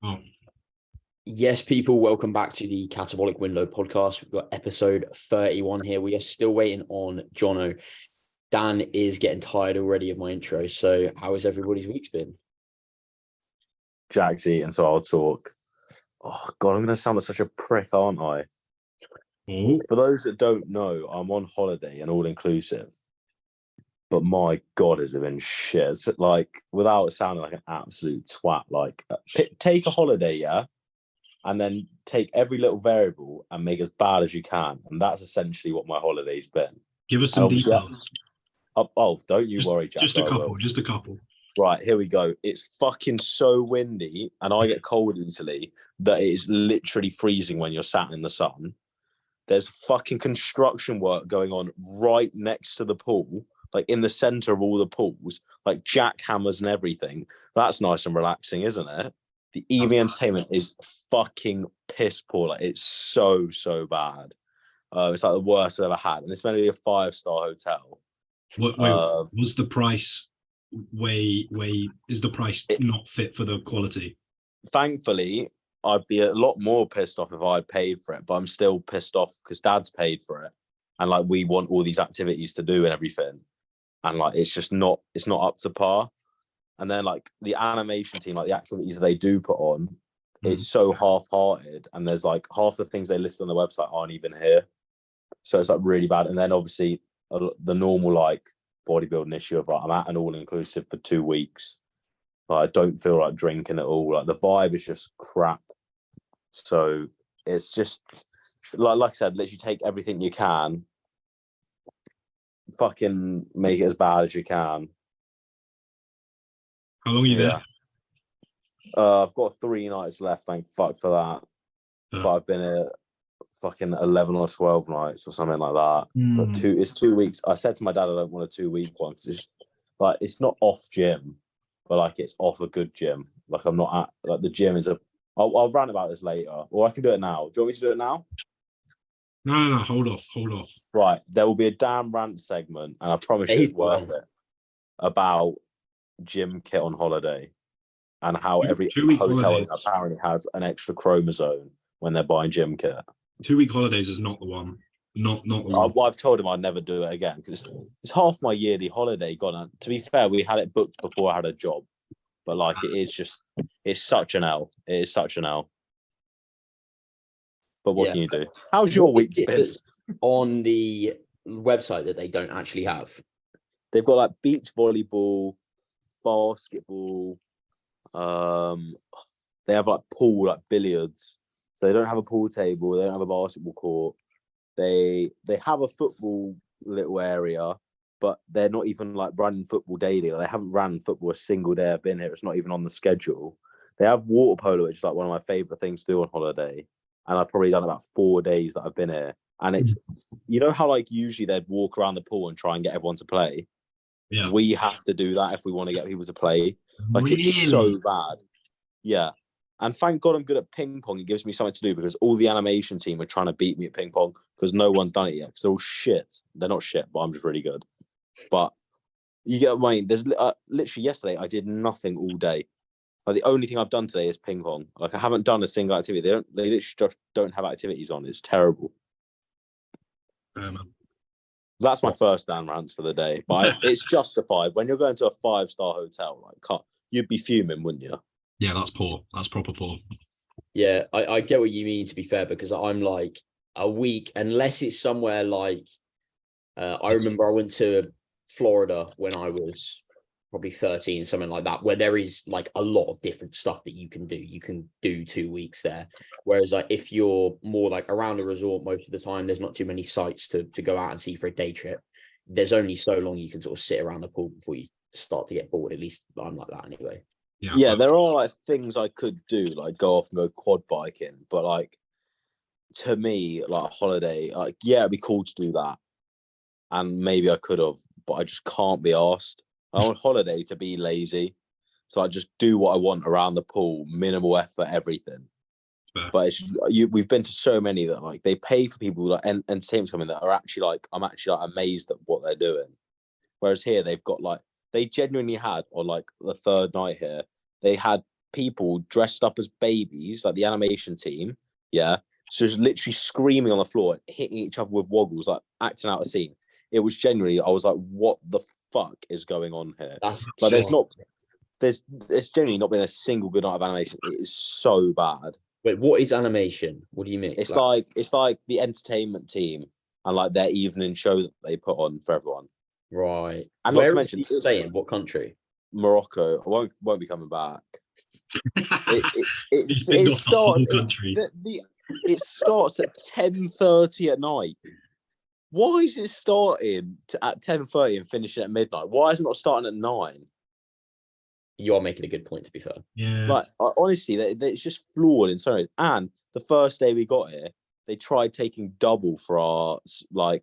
Oh, Yes, people, welcome back to the Catabolic Window podcast. We've got episode 31 here. We are still waiting on Jono. Dan is getting tired already of my intro. So how has everybody's week's been? Jack's eating, so I'll talk. Oh, God, I'm going to sound like such a prick, aren't I? oh, For those that don't know, I'm on holiday and all-inclusive. But my God, has it been shit. Like, without sounding like an absolute twat, like, take a holiday, yeah? And then take every little variable and make it as bad as you can. And that's essentially what my holiday's been. give us some details. Don't you worry, Jack. Just a couple. Right, here we go. It's fucking so windy and I get cold easily that it is literally freezing when you're sat in the sun. There's fucking construction work going on right next to the pool, like in the center of all the pools, like jackhammers and everything. That's nice and relaxing, isn't it? The evening entertainment is fucking piss poor. Like, it's so bad. It's like the worst I've ever had. And it's meant to be a 5-star hotel. Was the price is the price not fit for the quality? Thankfully, I'd be a lot more pissed off if I'd paid for it, but I'm still pissed off because Dad's paid for it. And like, we want all these activities to do and everything. And like, it's not up to par. And then like the animation team, like the activities they do put on, it's so half-hearted. And there's like half the things they list on the website aren't even here. So it's like really bad. And then obviously the normal like bodybuilding issue of like, I'm at an all-inclusive for 2 weeks. Like, I don't feel like drinking at all. Like, the vibe is just crap. So it's just like I said, literally take everything you can, fucking make it as bad as you can. How long are you there? I've got 3 nights left, thank fuck for that. But I've been here fucking 11 or 12 nights or something like that. But it's 2 weeks. I said to my dad I don't want a 2-week one because it's like, it's not off gym, but like it's off a good gym. Like, I'm not at, like, the gym is I'll rant about this later, or I can do it now. Do you want me to do it now? No, hold off. Right, there will be a damn rant segment, and I promise you it's worth it, about gym kit on holiday and how every hotel apparently has an extra chromosome when they're buying gym kit. 2-week holidays is not the one. Not the one. I've told him I'd never do it again because it's half my yearly holiday gone. And to be fair, we had it booked before I had a job, but like, it's such an L. It is such an L. But what can you do? How's your week been? On the website that they don't actually have, they've got like beach volleyball, basketball. They have like pool, like billiards. So they don't have a pool table. They don't have a basketball court. They have a football little area, but they're not even like running football daily. Like, they haven't ran football a single day I've been here. It's not even on the schedule. They have water polo, which is like one of my favorite things to do on holiday. And I've probably done about 4 days that I've been here. And it's, you know how like usually they'd walk around the pool and try and get everyone to play? Yeah. We have to do that if we want to get people to play. Like, really? It's so bad. Yeah. And thank God I'm good at ping pong. It gives me something to do because all the animation team are trying to beat me at ping pong because no one's done it yet. Because they're all shit. They're not shit, but I'm just really good. But you get what I mean. There's literally yesterday I did nothing all day. Like, the only thing I've done today is ping pong. Like, I haven't done a single activity. They literally just don't have activities on. It's terrible. That's my first damn rant for the day. But it's justified. When you're going to a 5-star hotel, like, you'd be fuming, wouldn't you? Yeah, that's poor. That's proper poor. Yeah, I get what you mean, to be fair, because I'm like, a week, unless it's somewhere like, I remember I went to Florida when I was probably 13, something like that, where there is like a lot of different stuff that you can do. You can do 2 weeks there. Whereas like, if you're more like around the resort most of the time, there's not too many sites to go out and see for a day trip. There's only so long you can sort of sit around the pool before you start to get bored. At least I'm like that anyway. Yeah, there are like things I could do, like go off and go quad biking, but like, to me, like a holiday, like, yeah, it'd be cool to do that, and maybe I could have, but I just can't be asked. I'm on holiday to be lazy, so I just do what I want around the pool, minimal effort, everything. But we've been to so many that like they pay for people like entertainment coming that are actually like, I'm actually like amazed at what they're doing. Whereas here they've got like, they genuinely had, on like the 3rd night here, they had people dressed up as babies, like the animation team. Yeah. So just literally screaming on the floor, hitting each other with woggles, like acting out a scene. It was genuinely, I was like, what the fuck is going on here? That's Like, there's genuinely not been a single good night of animation. It is so bad. Wait, what is animation? What do you mean? It's like the entertainment team and like their evening show that they put on for everyone. Right. And Where not to mention, are you staying? What country? Morocco. I won't be coming back. He's been It off the whole starts country. it starts at 10:30 at night. Why is it starting at 10:30 and finishing at midnight? Why is it not starting at 9? You are making a good point, to be fair. Yeah. Like, honestly, it's just flawed in so many. And the first day we got here, they tried taking double for our so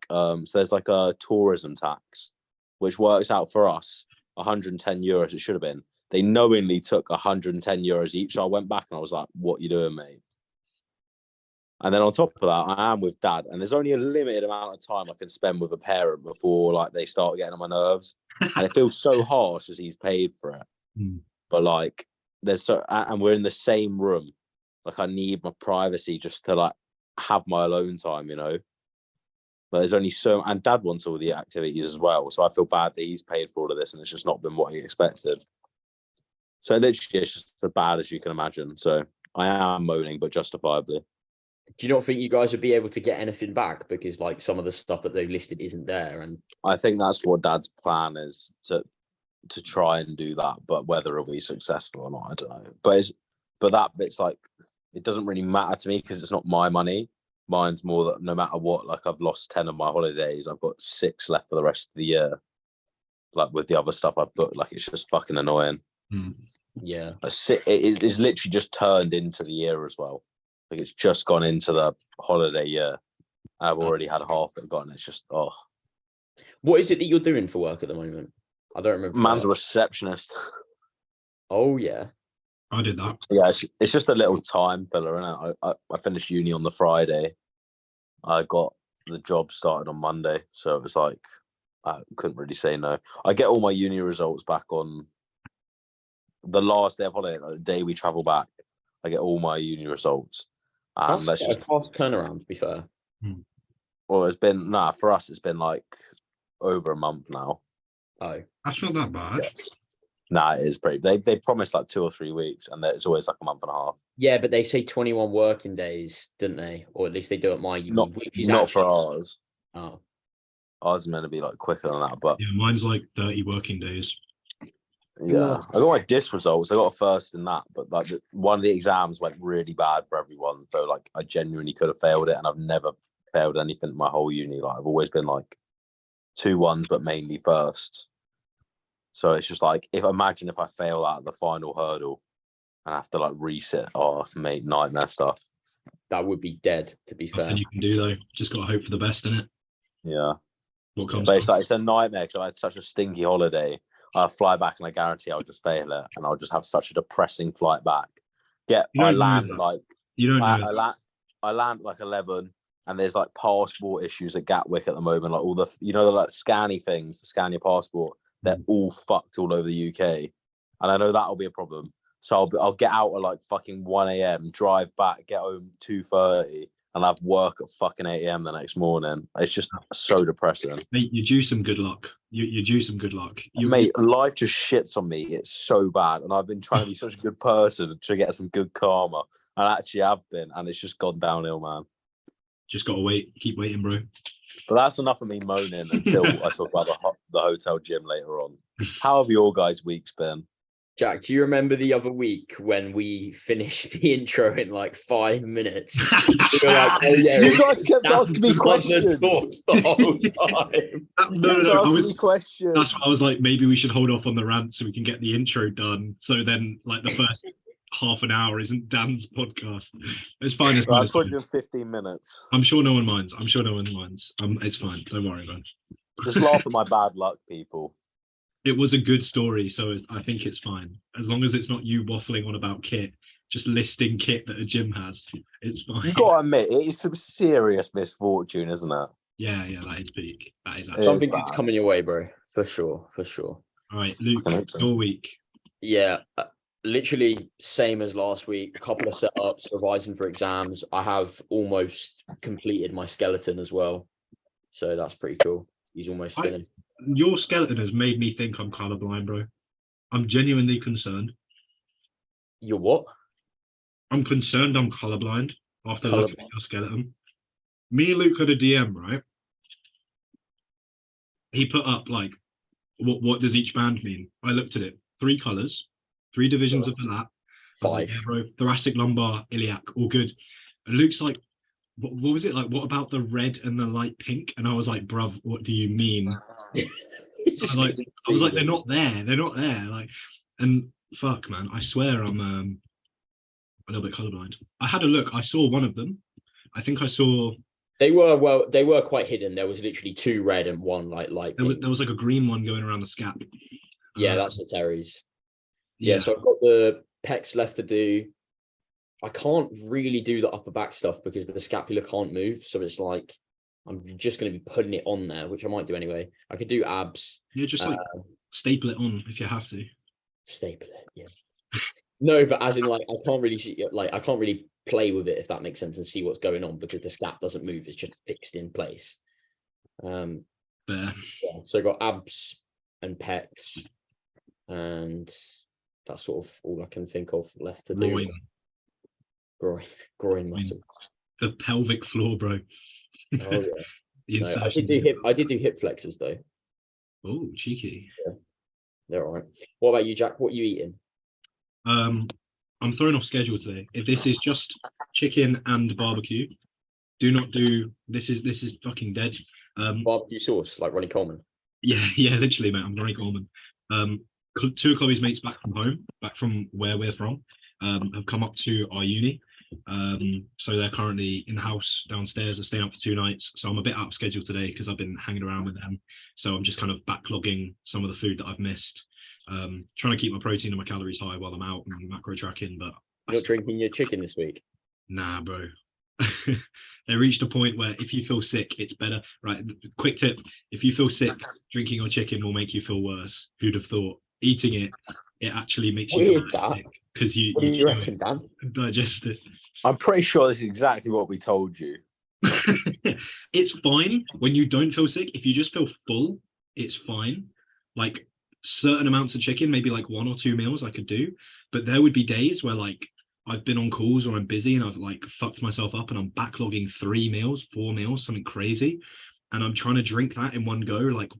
there's like a tourism tax, which works out for us 110 euros. It should have been. They knowingly took 110 euros each. So I went back and I was like, "What you doing, mate?" And then on top of that, I am with Dad, and there's only a limited amount of time I can spend with a parent before like they start getting on my nerves, and it feels so harsh as he's paid for it. But like, and we're in the same room. Like, I need my privacy just to like have my alone time, you know. But there's only and Dad wants all the activities as well, so I feel bad that he's paid for all of this, and it's just not been what he expected. So literally, it's just as bad as you can imagine. So I am moaning, but justifiably. Do you not think you guys would be able to get anything back because like some of the stuff that they've listed isn't there? And I think that's what Dad's plan is, to try and do that, but whether it'll be successful or not, I don't know. But that bit's like, it doesn't really matter to me because it's not my money. Mine's more that no matter what, like, I've lost 10 of my holidays, I've got 6 left for the rest of the year. Like with the other stuff I've booked, like, it's just fucking annoying. Yeah, it is literally just turned into the year as well. Like, it's just gone into the holiday year. I've already had half of it gone. It's just, oh. What is it that you're doing for work at the moment? I don't remember. Man's a receptionist. Oh yeah, I did that. Yeah, it's just a little time filler, isn't it? I finished uni on the Friday. I got the job started on Monday, so it was like I couldn't really say no. I get all my uni results back on the last day of holiday, like the day we travel back. I get all my uni results. that's just a fast turnaround, to be fair. Well, it's been for us. It's been like over a month now. Oh, That's not that bad. It is pretty. They promised like 2 or 3 weeks, and it's always like a month and a half. yeah, but they say 21 working days, didn't they? Or at least they do at my uni. Not for ours. Oh, Ours is meant to be like quicker than that, but Yeah, mine's like 30 working days. yeah, I got my DIS results. I got a first in that, but like one of the exams went really bad for everyone. So like, I genuinely could have failed it, and I've never failed anything in my whole uni. Like, I've always been like 2 1s, but mainly firsts. So it's just like, imagine if I fail out the final hurdle and I have to like resit. Oh, mate, nightmare stuff. that would be dead, to be fair. Nothing you can do though. Just got to hope for the best in it. Yeah, What comes? but it's a nightmare because I had such a stinky holiday. I fly back and I guarantee I'll just fail it, and I'll just have such a depressing flight back. I land like you don't know. I land like 11, and there's like passport issues at Gatwick at the moment. Like all the the like scanny things, the scan your passport. They're all fucked all over the UK, and I know that'll be a problem. So I'll get out at like fucking 1 a.m., drive back, get home 2:30, and have work at fucking 8 a.m. the next morning. It's just so depressing. Mate, you're due some good luck. You're due some good luck. Mate, life just shits on me. It's so bad, and I've been trying to be such a good person to get some good karma, and actually have been, and it's just gone downhill, man. Just gotta wait. Keep waiting, bro. But that's enough of me moaning until I talk about the hotel gym later on. How have your guys' weeks been? Jack, do you remember the other week when we finished the intro in like 5 minutes? We were like, oh yeah, you guys kept asking me questions the whole time. No. Questions. That's what I was like. Maybe we should hold off on the rant so we can get the intro done. So then, like, the first half an hour isn't Dan's podcast. It's fine. It's fine. That's probably 15 minutes. I'm sure no one minds. It's fine. Don't worry, man. Just laugh at my bad luck, people. It was a good story, so I think it's fine. As long as it's not you waffling on about kit, just listing kit that a gym has, it's fine. You got to admit, it is some serious misfortune, isn't it? Yeah, that is peak. That is It Something that's coming your way, bro. For sure. All right, Luke, your week. Yeah. literally same as last week. A couple of setups, revising for exams. I have almost completed my skeleton as well, so that's pretty cool. He's almost finished. Your skeleton has made me think I'm colorblind, bro. I'm genuinely concerned. You're what? I'm concerned I'm colorblind after Color- looking at your skeleton. Me and Luke had a DM, right? He put up like, what does each band mean? I looked at it. 3 colors, 3 divisions of the lap. I was like, 5. yeah, bro, thoracic, lumbar, iliac, all good. And Luke's like, what was it like? What about the red and the light pink? And I was like, bruv, what do you mean? I was like, they're not there. They're not there. Like, and fuck, man, I swear I'm a little bit colorblind. I had a look. I saw one of them. I think I saw. They were quite hidden. There was literally 2 red and 1 light. There was like a green one going around the scap. Yeah, that's the Terry's. Yeah. So I've got the pecs left to do. I can't really do the upper back stuff because the scapula can't move. So it's like I'm just going to be putting it on there, which I might do anyway. I could do abs. Yeah, just like staple it on if you have to. Staple it, yeah. No, but as in like I can't really see, like I can't really play with it if that makes sense and see what's going on because the scap doesn't move. It's just fixed in place. There. Yeah, so I got abs and pecs, and that's sort of all I can think of left to do. Groin muscle. The pelvic floor, bro. Oh yeah. No, I did do hip flexors though. Oh, cheeky. Yeah. They're all right. What about you, Jack? What are you eating? I'm thrown off schedule today. If this is just chicken and barbecue, do not do this is fucking dead. Barbecue sauce, like Ronnie Coleman. Yeah, literally, mate. I'm Ronnie Coleman. 2 of Chloe's mates back from home, back from where we're from, have come up to our uni. So they're currently in the house downstairs. They're staying up for 2 nights. So I'm a bit out of schedule today because I've been hanging around with them. So I'm just kind of backlogging some of the food that I've missed. Trying to keep my protein and my calories high while I'm out and macro tracking. But you're not drinking your chicken this week? Nah, bro. They reached a point where if you feel sick, it's better. Right. Quick tip. If you feel sick, drinking your chicken will make you feel worse. Who'd have thought? Eating it actually makes you feel sick because you reckon, Dan? Digest it. I'm pretty sure this is exactly what we told you. It's fine when you don't feel sick. If you just feel full, it's fine. Like certain amounts of chicken, maybe like 1 or 2 meals I could do. But there would be days where like I've been on calls or I'm busy and I've like fucked myself up and I'm backlogging 3 meals, 4 meals, something crazy. And I'm trying to drink that in one go, like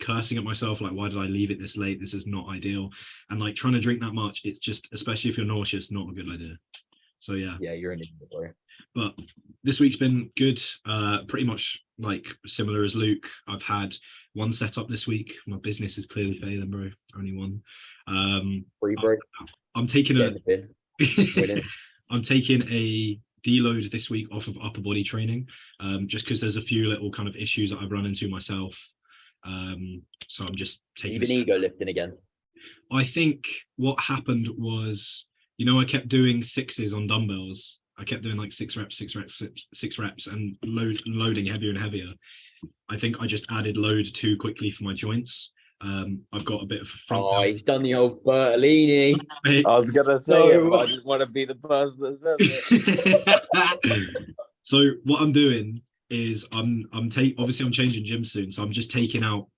cursing at myself, like, why did I leave it this late? This is not ideal. And like trying to drink that much, it's just, especially if you're nauseous, not a good idea. So yeah. Yeah, you're in it, bro. But this week's been good. Pretty much like similar as Luke. I've had 1 setup this week. My business is clearly failing, bro. Only 1. Free, bro. I'm taking I'm taking a deload this week off of upper body training, just because there's a few little kind of issues that I've run into myself. So I'm just taking. You've been ego lifting again. I think what happened was, I kept doing 6s on dumbbells. I kept doing like 6 reps, 6 reps, 6 reps, and loading heavier and heavier. I think I just added load too quickly for my joints. I've got a bit of front. He's done the old Bertolini. I was gonna say it, but I just want to be the person that says it. So what I'm doing is I'm changing gym soon, so I'm just taking out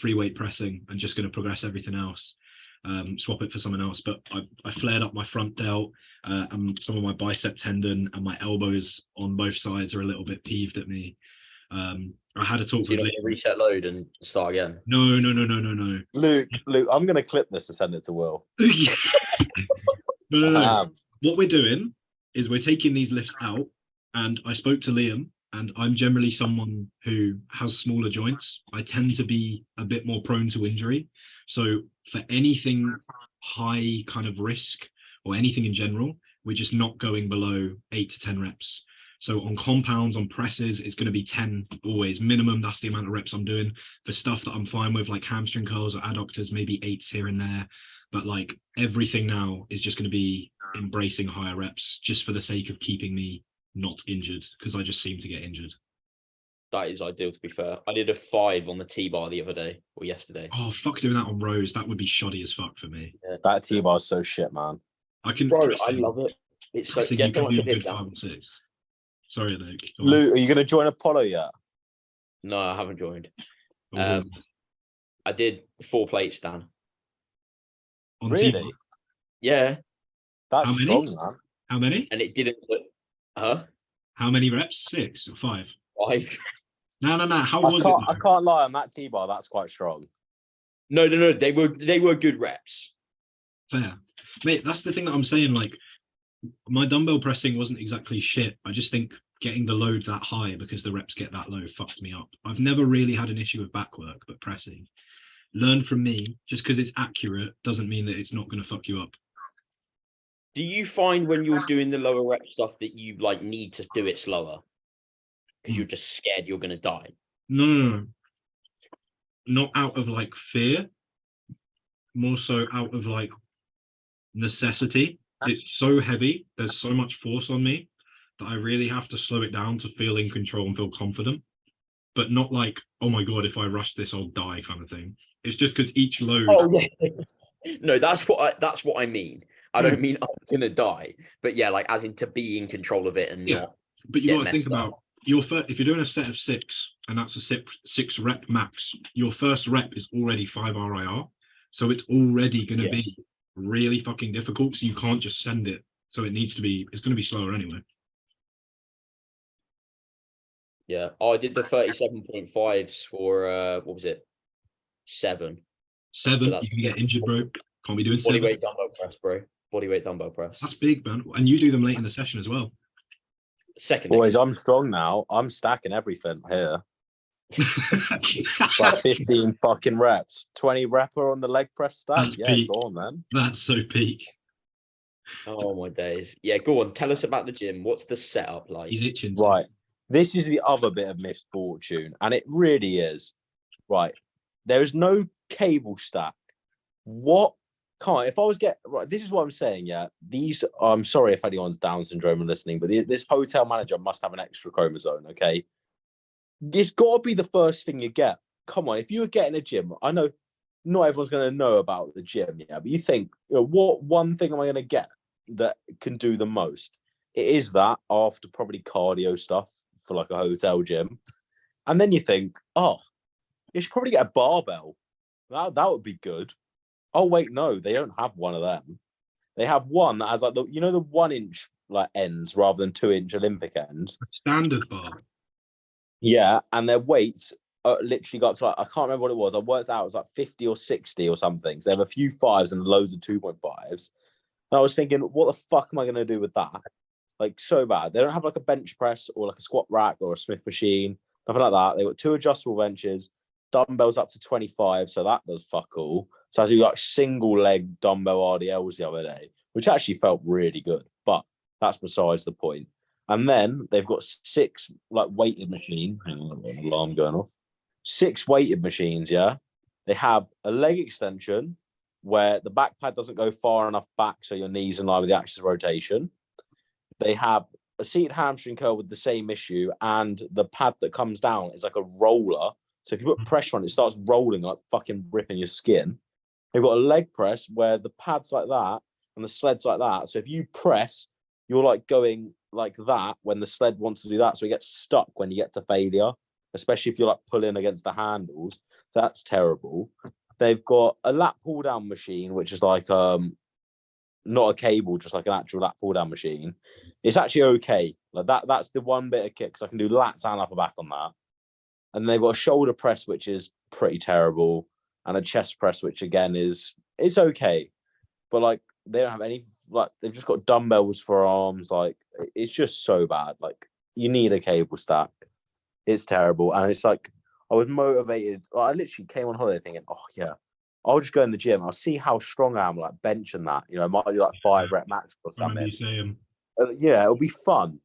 free weight pressing and just going to progress everything else, swap it for something else. But I flared up my front delt, and some of my bicep tendon and my elbows on both sides are a little bit peeved at me. I had a talk with Luke. Reset load and start again. No. Luke, I'm gonna clip this and send it to Will. No. What we're doing is we're taking these lifts out, and I spoke to Liam, and I'm generally someone who has smaller joints. I tend to be a bit more prone to injury. So for anything high kind of risk or anything in general, we're just not going below 8 to 10 reps. So on compounds, on presses, it's going to be 10 always minimum. That's the amount of reps I'm doing. For stuff that I'm fine with, like hamstring curls or adductors, maybe 8s here and there. But like everything now is just going to be embracing higher reps just for the sake of keeping me not injured, because I just seem to get injured. That is ideal, to be fair. I did a 5 on the T-bar the other day or yesterday. Oh, fuck doing that on rows. That would be shoddy as fuck for me. That T-bar is so shit, man. I can. Bro, I pressing- love it. It's so pressing, get you can like do a bit good 5 down. and 6. Sorry, Luke. Go on. Luke, are you going to join Apollo yet? No, I haven't joined. Oh, I did 4 plates, Dan. on Really? T-bar. Yeah, That's How many? strong, man. How many? and it didn't look. Huh? How many reps? 6 or 5? 5. No. How I was can't, it? I can't lie on that T-bar. That's quite strong. No. They were good reps. Fair, mate. That's the thing that I'm saying. Like, my dumbbell pressing wasn't exactly shit. I just think getting the load that high because the reps get that low fucked me up. I've never really had an issue with back work, but pressing. Learn from me. Just because it's accurate doesn't mean that it's not going to fuck you up. Do you find when you're doing the lower rep stuff that you like need to do it slower because you're just scared you're gonna die? No. Not out of like fear. More so out of like necessity. It's so heavy. There's so much force on me that I really have to slow it down to feel in control and feel confident. But not like, oh my god, if I rush this, I'll die kind of thing. It's just because each load. Oh yeah. No, that's what I mean. I don't mean I'm gonna die, but yeah, like as in to be in control of it and Yeah, not. but you get got to think messed up. about your first. If you're doing a set of 6 and that's a 6 rep max, your first rep is already 5 RIR, so it's already going to Yeah. be really fucking difficult. So you can't just send it. So it needs to be. It's going to be slower anyway. Yeah. Oh, I did the 37.5s for what was it? 7. 7, So that's- you can get injured, bro. Can't be doing 7. Bodyweight dumbbell press, bro. Bodyweight dumbbell press. That's big, man. And you do them late in the session as well. Second. Boys, I'm strong now. I'm stacking everything here. Like 15 fucking reps. 20 repper on the leg press stack. That's Yeah, peak. go on, man. That's so peak. Oh my days. Yeah, go on. Tell us about the gym. What's the setup like? He's itching. Right. This is the other bit of misfortune, and it really is. Right. There is no cable stack. What? Come on, if I was right, this is what I'm saying. Yeah, I'm sorry if anyone's Down syndrome and listening, but this hotel manager must have an extra chromosome. Okay, it's got to be the first thing you get. Come on, if you were getting a gym, I know not everyone's going to know about the gym, yeah, but you think, what one thing am I going to get that can do the most? It is that after probably cardio stuff for like a hotel gym, and then you think, oh, you should probably get a barbell. That would be good. Oh wait, no, they don't have one of them. They have one that has like the 1 inch like ends rather than 2 inch Olympic ends. Standard bar. Yeah, and their weights literally got to like, I can't remember what it was. I worked out it was like 50 or 60 or something. So they have a few 5s and loads of 2.5s. And I was thinking, what the fuck am I going to do with that? Like so bad. They don't have like a bench press or like a squat rack or a Smith machine, nothing like that. They've got 2 adjustable benches, dumbbells up to 25, so that does fuck all. So I do like single leg dumbbell RDLs the other day, which actually felt really good, but that's besides the point. And then they've got 6 like weighted machines. Hang on, an alarm going off. 6 weighted machines, yeah. They have a leg extension where the back pad doesn't go far enough back so your knees in line with the axis of rotation. They have a seated hamstring curl with the same issue, and the pad that comes down is like a roller. So if you put pressure on it, it starts rolling, like fucking ripping your skin. They've got a leg press where the pad's like that and the sled's like that. So if you press, you're like going like that when the sled wants to do that. So it gets stuck when you get to failure, especially if you're like pulling against the handles. So that's terrible. They've got a lat pull down machine, which is like not a cable, just like an actual lat pull down machine. It's actually okay. Like that's the one bit of kit because I can do lats and upper back on that. And they've got a shoulder press, which is pretty terrible, and a chest press, which again it's okay. But like they don't have any, like they've just got dumbbells for arms. Like it's just so bad. Like you need a cable stack. It's terrible. And it's like I was motivated. I literally came on holiday thinking, oh yeah, I'll just go in the gym. I'll see how strong I am, like benching that. I might do like 5 rep max or I remember something. you saying. Yeah, it'll be fun.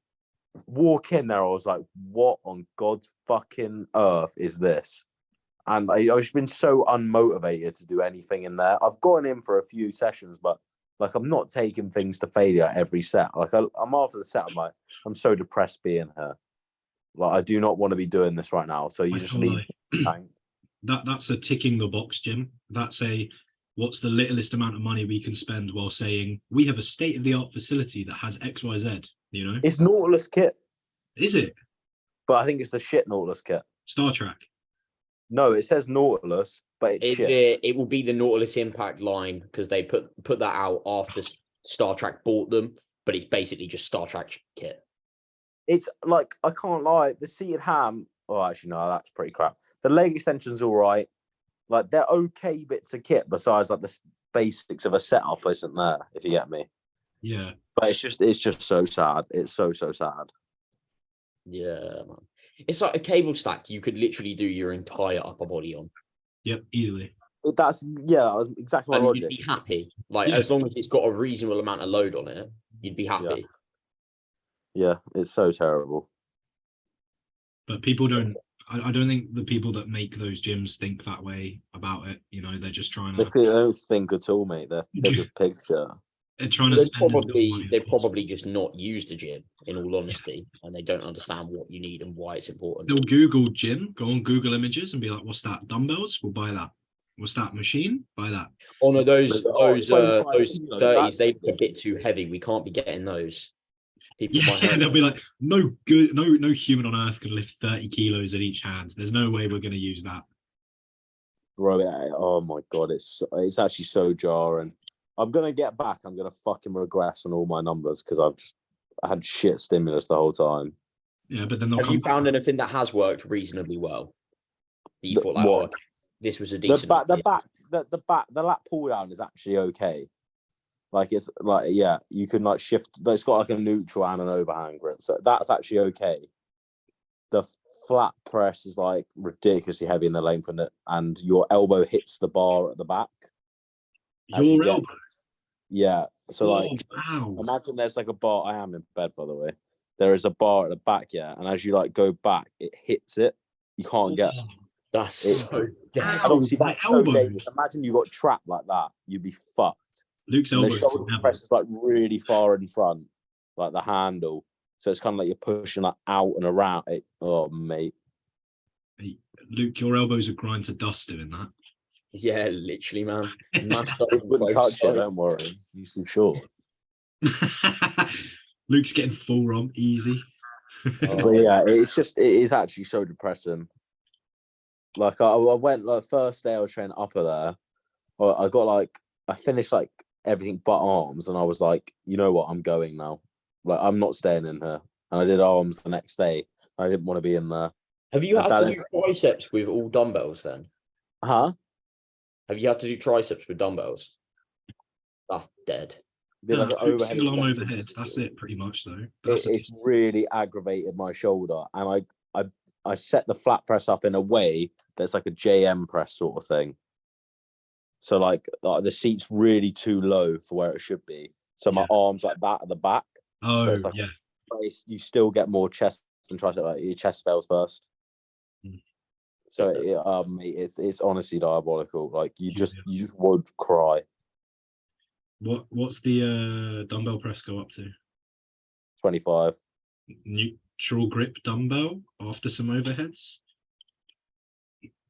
Walk in there, I was like, what on God's fucking earth is this? And I've just been so unmotivated to do anything in there. I've gone in for a few sessions, but like I'm not taking things to failure every set. Like I'm after the set, I'm like, I'm so depressed being here. Like, I do not want to be doing this right now. So you I just feel need like that's a ticking the box, Jim. That's a what's the littlest amount of money we can spend while saying we have a state of the art facility that has XYZ. You know, it's Nautilus kit, is it but I think it's the shit Nautilus kit. Star Trek? No, it says Nautilus, but it's shit. It will be the Nautilus Impact line because they put that out after Star Trek bought them, but it's basically just Star Trek kit. It's like, I can't lie, the seated ham. Oh, actually, no, that's pretty crap. The leg extension's all right. Like, they're okay bits of kit besides like the basics of a setup isn't there, if you get me. Yeah, but it's just so sad. It's so sad. Yeah, man. It's like a cable stack you could literally do your entire upper body on. yep, easily. That was exactly my And logic. you'd be happy. Like, Yeah. as long as it's got a reasonable amount of load on it, you'd be happy. Yeah, it's so terrible. But people don't. I don't think the people that make those gyms think that way about it. You know, they're just trying to. They don't think at all, mate. They're thick as picture. They're trying to They spend as little money as possible. probably just not used the gym, in all honesty, and they don't understand what you need and why it's important. They'll Google gym, go on Google Images, and be like, "What's that? Dumbbells? We'll buy that. What's that machine? Buy that." Oh no, those 25 30s, kilos, they look a bit too heavy. We can't be getting those. People might Yeah, hurt they'll be like, "No good, no human on earth can lift 30 kilos in each hand. There's no way we're going to use that." bro. Oh my god, it's actually so jarring. I'm gonna get back. I'm gonna fucking regress on all my numbers because I had shit stimulus the whole time. Yeah, but then they'll Have come you back. found anything that has worked reasonably well? That you thought like, What? oh, this was a The decent lat pull down is actually okay. Like, it's like, yeah, you can like shift. It's got like a neutral and an overhand grip, so that's actually okay. The flat press is like ridiculously heavy in the length, and your elbow hits the bar at the back. as you Your get- elbow. Yeah. So Oh, like, wow. imagine there's like a bar. I am in bed, by the way. There is a bar at the back, yeah, and as you like go back, it hits it. You can't get. That's It- so dead. And obviously, my that's so elbows. dangerous. Imagine you got trapped like that, you'd be fucked. Luke's And the elbow. shoulder press is like really far in front, like the handle. So it's kind of like you're pushing like out and around it. Oh, mate. Luke, your elbows would grind to dust doing that. Yeah, literally, man. Mashed I over wouldn't both touch it, sides. don't worry. You too short. Luke's getting full romp easy. But yeah, it is actually so depressing. Like, I went like first day I was training upper there. I got like, I finished like everything but arms, and I was like, you know what, I'm going now. Like, I'm not staying in here. And I did arms the next day. I didn't want to be in there. Have you And had to that- do triceps with all dumbbells then? Huh? Have you had to do triceps with dumbbells? That's dead. Did like an overhead Single arm extension. overhead. That's it, pretty much, though. It's really aggravated my shoulder, and I set the flat press up in a way that's like a JM press sort of thing. So like the seat's really too low for where it should be. So my arms like that at the back. Oh, So it's like, yeah. you still get more chest and tricep. Like, your chest fails first. Mm. So mate, it's honestly diabolical. Like, you Yeah. just would cry. What's the dumbbell press go up to? 25. Neutral grip dumbbell after some overheads?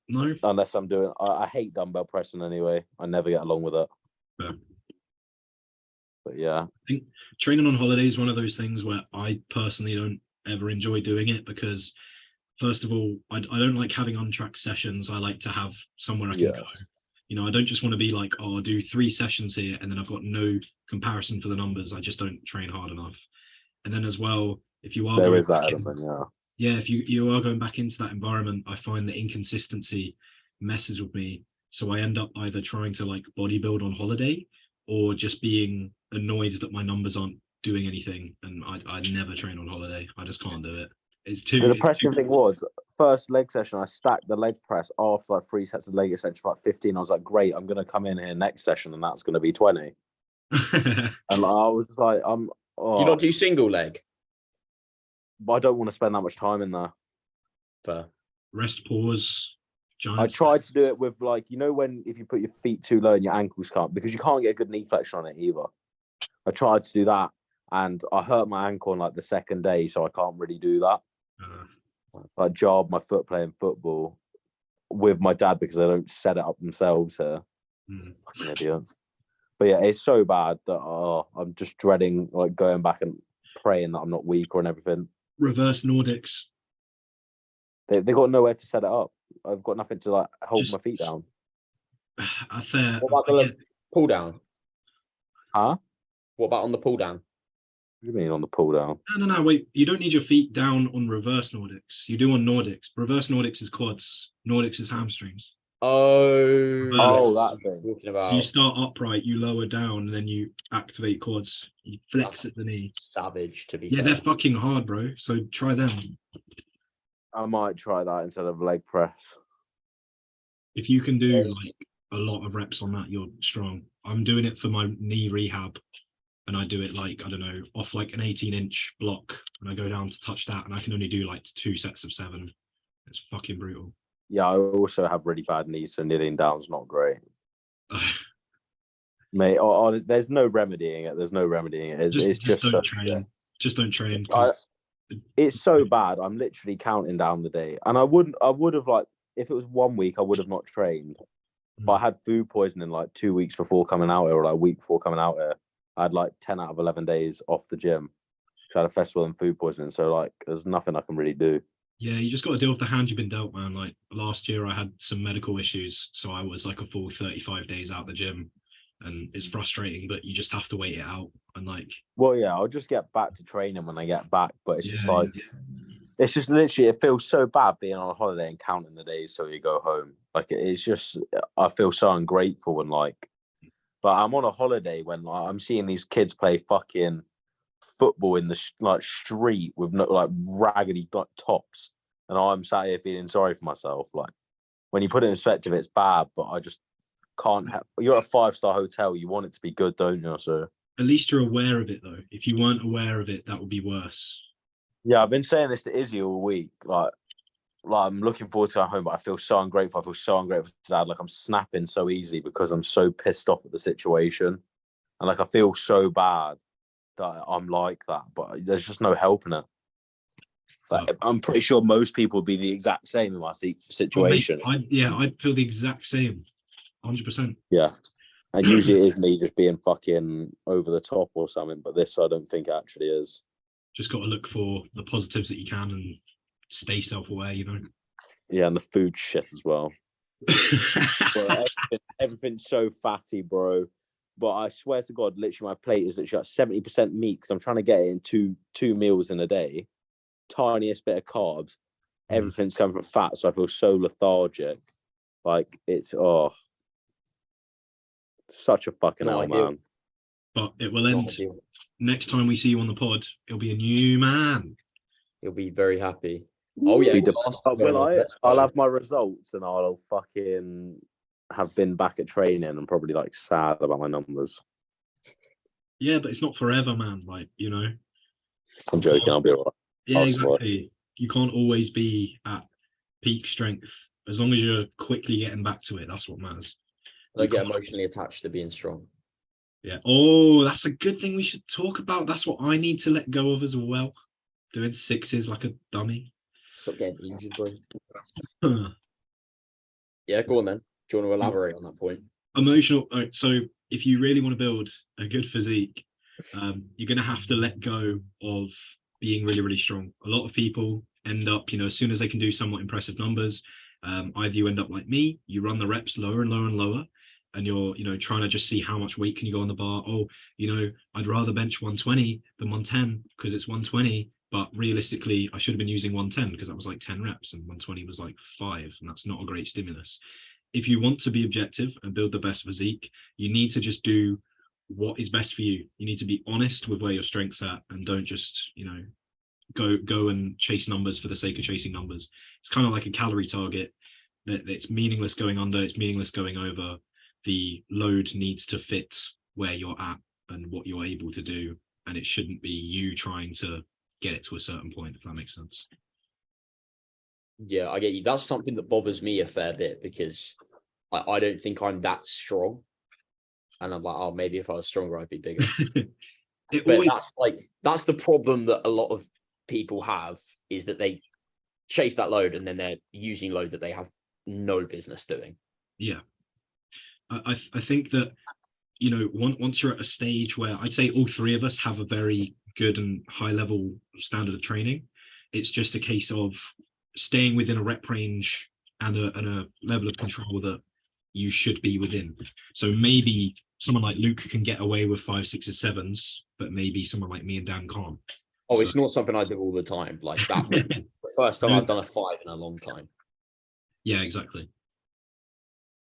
No? Unless I'm doing, I hate dumbbell pressing anyway. I never get along with it. Yeah. But yeah. I think training on holiday is one of those things where I personally don't ever enjoy doing it because, first of all, I don't like having untracked sessions. I like to have somewhere I can go. You know, I don't just want to be like, oh, I'll do 3 sessions here and then I've got no comparison for the numbers. I just don't train hard enough. And then as well, if you are There going is that back element, yeah. yeah, if you are going back into that environment, I find the inconsistency messes with me. So I end up either trying to like bodybuild on holiday or just being annoyed that my numbers aren't doing anything. And I never train on holiday. I just can't do it. It's too. The depressing thing was, first leg session, I stacked the leg press after like 3 sets of leg extension for like 15. I was like, great, I'm going to come in here next session and that's going to be 20. And I was just like, You not do single leg? but I don't want to spend that much time in there. Fair. Rest, pause, giant. I tried to do it with like, you know, when if you put your feet too low and your ankles can't, because you can't get a good knee flexion on it either. I tried to do that and I hurt my ankle on like the second day, so I can't really do that. like jarred my foot playing football with my dad because they don't set it up themselves here. Fucking idiots. But yeah, it's so bad that I'm just dreading like going back and praying that I'm not weak or and everything. Reverse Nordics. They got nowhere to set it up. I've got nothing to like hold my feet down. A fair. What about the pull down? Huh? What about on the pull down? What do you mean on the pull down? No, wait. You don't need your feet down on reverse Nordics. You do on Nordics. Reverse Nordics is quads. Nordics is hamstrings. Oh, That thing. Talking about. So you start upright, you lower down, and then you activate quads. You flex at the knee. Savage, to be Yeah, fair. they're fucking hard, bro. So try them. I might try that instead of leg press. If you can do like a lot of reps on that, you're strong. I'm doing it for my knee rehab, and I do it like, I don't know, off like an 18-inch block, and I go down to touch that, and I can only do like 2 sets of 7. It's fucking brutal. Yeah, I also have really bad knees, so kneeling down's not great. Mate, there's no remedying it. There's no remedying it. It's just don't so train. Just don't train. It's so bad. I'm literally counting down the day, and I would have like if it was 1 week, I would have not trained. But I had food poisoning like 2 weeks before coming out here, or like a week before coming out here. I had like 10 out of 11 days off the gym. So I had a festival and food poisoning. So like, there's nothing I can really do. Yeah, you just got to deal with the hand you've been dealt, man. Like last year, I had some medical issues, so I was like a full 35 days out the gym, and it's frustrating, but you just have to wait it out. And like, well, yeah, I'll just get back to training when I get back. But it's just like, it's just literally, it feels so bad being on a holiday and counting the days till you go home. Like it's just, I feel so ungrateful and like, but I'm on a holiday when like, I'm seeing these kids play fucking football in the like street with no like raggedy tops, and I'm sat here feeling sorry for myself. Like when you put it in perspective, it's bad, but I just can't have. You're at a 5-star hotel, you want it to be good, don't you? So at least you're aware of it, though. If you weren't aware of it, that would be worse. yeah, I've been saying this to Izzy all week. Like I'm looking forward to going home, but I feel so ungrateful. I feel so ungrateful to Dad. Like I'm snapping so easy because I'm so pissed off at the situation, and like I feel so bad that I'm like that, but there's just no helping it. Like, I'm pretty sure most people would be the exact same in my situation. Oh, mate, I'd feel the exact same, 100%. Yeah, and usually it is me just being fucking over the top or something, but this I don't think actually is. Just got to look for the positives that you can and stay self-aware, you know. Yeah, and the food shit as well. Bro, everything's so fatty, bro. But I swear to God, literally my plate is literally like 70% meat because I'm trying to get it in two meals in a day. Tiniest bit of carbs. Everything's coming from fat, so I feel so lethargic. Like it's such a fucking hell, man. But it will end. Next time we see you on the pod, it'll be a new man. You'll be very happy. Oh yeah, I'll have my results and I'll fucking have been back at training and probably like sad about my numbers. Yeah, but it's not forever, man. Like, you know. I'm joking, I'll be all right. Yeah, exactly. You can't always be at peak strength. As long as you're quickly getting back to it, that's what matters. I get emotionally attached to being strong. Yeah. Oh, that's a good thing we should talk about. That's what I need to let go of as well. Doing 6s like a dummy. Stop getting injured, bro. Yeah, go on then. Do you want to elaborate on that point? Emotional. So if you really want to build a good physique, you're going to have to let go of being really, really strong. A lot of people end up, you know, as soon as they can do somewhat impressive numbers, either you end up like me, you run the reps lower and lower and lower, and you're, you know, trying to just see how much weight can you go on the bar. Oh, you know, I'd rather bench 120 than 110 because it's 120. But realistically, I should have been using 110 because that was like 10 reps and 120 was like 5. And that's not a great stimulus. If you want to be objective and build the best physique, you need to just do what is best for you. You need to be honest with where your strength's at and don't just, you know, go and chase numbers for the sake of chasing numbers. It's kind of like a calorie target that it's meaningless going under, it's meaningless going over. The load needs to fit where you're at and what you're able to do. And it shouldn't be you trying to get it to a certain point, if that makes sense. Yeah, I get you. That's something that bothers me a fair bit because I don't think I'm that strong. And I'm like, oh, maybe if I was stronger, I'd be bigger. But that's the problem that a lot of people have is that they chase that load, and then they're using load that they have no business doing. Yeah. I think that, you know, once you're at a stage where I'd say all three of us have a very good and high level standard of training, it's just a case of staying within a rep range and a level of control that you should be within. So maybe someone like Luke can get away with 5, 6s, 7s, but maybe someone like me and Dan can't. Oh, So, it's not something I do all the time. Like that was the first time I've done a 5 in a long time. yeah, exactly.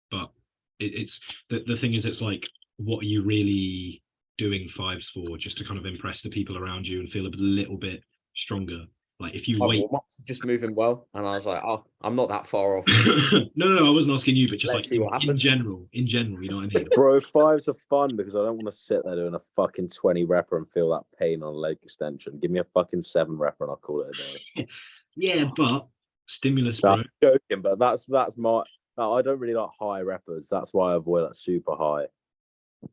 But it's the thing is, it's like, what are you really doing 5s for? Just to kind of impress the people around you and feel a little bit stronger. Like if you My wait, warm-ups just moving well, and I was like, oh, I'm not that far off. no, I wasn't asking you, but just Let's like see what in happens. general, you know what I mean? Bro, 5s are fun because I don't want to sit there doing a fucking 20 repper and feel that pain on leg extension. Give me a fucking 7 repper and I'll call it a day. Yeah, but stimulus, No, bro. I'm joking, but that's my. No, I don't really like high reppers. That's why I avoid like super high.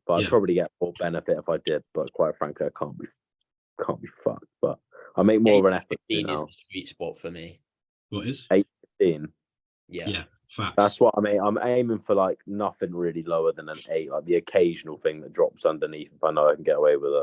But Yeah. I'd probably get more benefit if I did. But quite frankly, I can't be fucked. But I make more of an effort 15 is now. the sweet spot for me. What is? 15. Yeah. Facts. That's what I mean. I'm aiming for like nothing really lower than an 8, like the occasional thing that drops underneath if I know I can get away with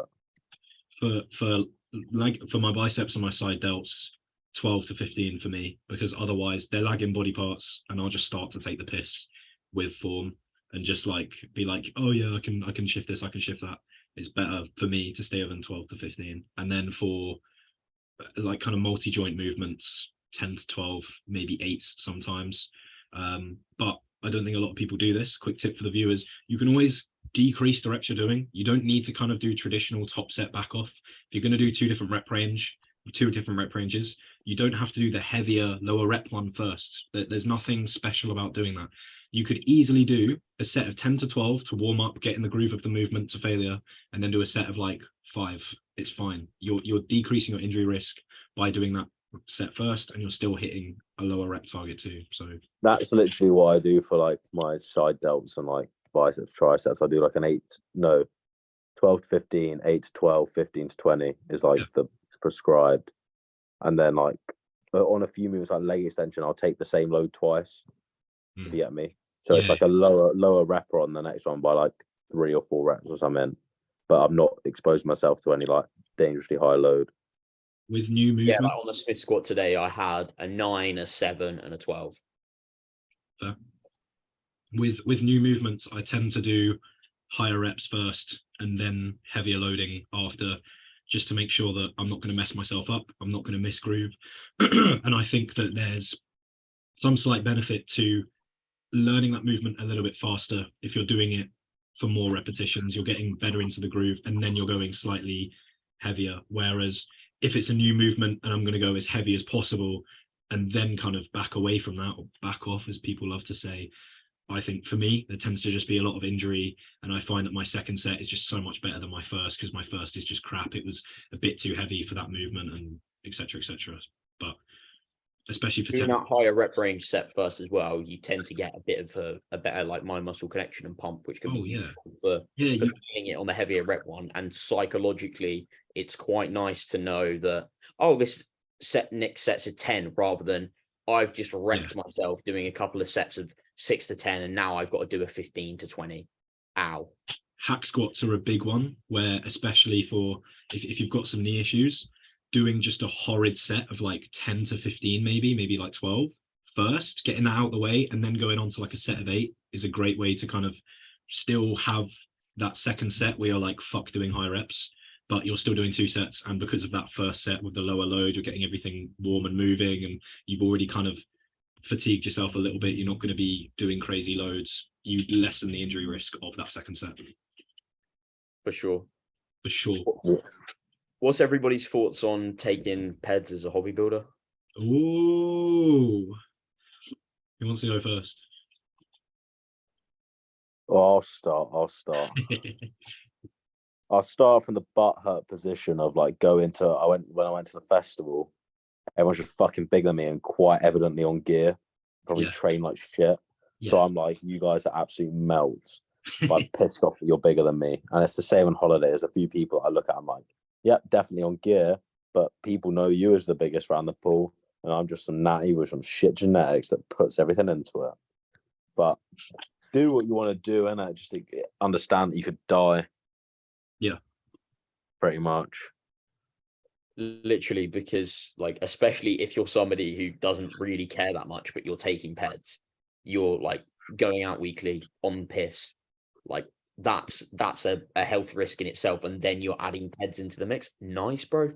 it. For my biceps and my side delts, 12 to 15 for me, because otherwise they're lagging body parts and I'll just start to take the piss with form and just like be like, oh yeah, I can shift this, I can shift that. It's better for me to stay within 12 to 15. And then for like kind of multi-joint movements, 10 to 12, maybe 8s sometimes. But I don't think a lot of people do this. Quick tip for the viewers: you can always decrease the reps you're doing. You don't need to kind of do traditional top set back off. If you're going to do two different rep ranges, you don't have to do the heavier lower rep one first. There's nothing special about doing that. You could easily do a set of 10 to 12 to warm up, get in the groove of the movement to failure, and then do a set of like 5. It's fine. You're decreasing your injury risk by doing that set first, and you're still hitting a lower rep target too. So That's literally what I do for like my side delts and like biceps, triceps. I do like an 12 to 15, 8 to 12, 15 to 20 is like the prescribed. And then like on a few moves like leg extension, I'll take the same load twice. If you get me. So it's like a lower repper on the next one by like 3 or 4 reps or something. But I'm not exposing myself to any like dangerously high load. With new movement, yeah, like on the Smith squat today, I had a 9, a 7, and a 12. With new movements, I tend to do higher reps first and then heavier loading after, just to make sure that I'm not going to mess myself up. I'm not going to miss groove. And I think that there's some slight benefit to learning that movement a little bit faster. If you're doing it for more repetitions, you're getting better into the groove, and then you're going slightly heavier. Whereas if it's a new movement and I'm going to go as heavy as possible and then kind of back away from that, or back off as people love to say, I think for me there tends to just be a lot of injury, and I find that my second set is just so much better than my first, because my first is just crap. It was a bit too heavy for that movement, and etc. etc. But especially for doing that higher rep range set first as well, you tend to get a bit of a better like mind muscle connection and pump, which can be useful for feeling it on the heavier rep one. And psychologically, it's quite nice to know that, oh, this next set's a 10, rather than I've just wrecked myself doing a couple of sets of 6 to 10 and now I've got to do a 15 to 20. Ow. Hack squats are a big one, where especially for if you've got some knee issues, doing just a horrid set of like 10 to 15, maybe like 12 first, getting that out of the way, and then going on to like a set of 8 is a great way to kind of still have that second set where you're like, fuck doing high reps, but you're still doing 2 sets. And because of that first set with the lower load, you're getting everything warm and moving, and you've already kind of fatigued yourself a little bit. You're not going to be doing crazy loads. You lessen the injury risk of that second set. For sure. What's everybody's thoughts on taking PEDs as a hobby builder? Ooh. Who wants to go first? Oh, I'll start. I'll start from the butt hurt position of like when I went to the festival, everyone's just fucking bigger than me and quite evidently on gear, probably train like shit. So I'm like, you guys are absolute melts. But I'm pissed off that you're bigger than me. And it's the same on holiday. There's a few people I look at, I'm like, yep, definitely on gear, but people know you as the biggest around the pool. and I'm just some natty with some shit genetics that puts everything into it. But do what you want to do, and just to understand that you could die. Yeah, pretty much. Literally, because like, especially if you're somebody who doesn't really care that much, but you're taking PEDs, you're like going out weekly on piss, like that's a health risk in itself, and then you're adding PEDs into the mix. Nice, bro.